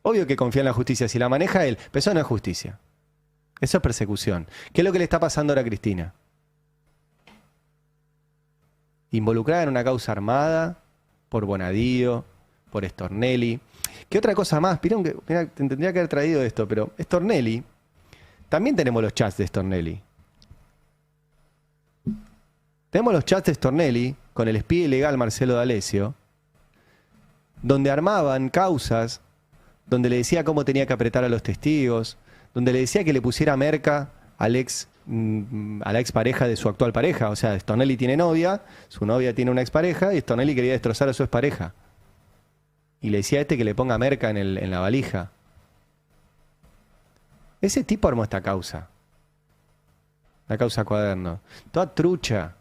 Obvio que confía en la justicia. Si la maneja él, pero eso no es justicia. Eso es persecución. ¿Qué es lo que le está pasando ahora a Cristina? Involucrada en una causa armada por Bonadío, por Stornelli. ¿Qué otra cosa más? Mirá, tendría que haber traído esto, pero Stornelli, también tenemos los chats de Stornelli. Tenemos los chats de Stornelli con el espía ilegal Marcelo D'Alessio, donde armaban causas, donde le decía cómo tenía que apretar a los testigos, donde le decía que le pusiera merca a la expareja de su actual pareja. O sea, Stornelli tiene novia, su novia tiene una expareja y Stornelli quería destrozar a su expareja. Y le decía a este que le ponga merca en la valija. Ese tipo armó esta causa. La causa Cuaderno. Toda trucha.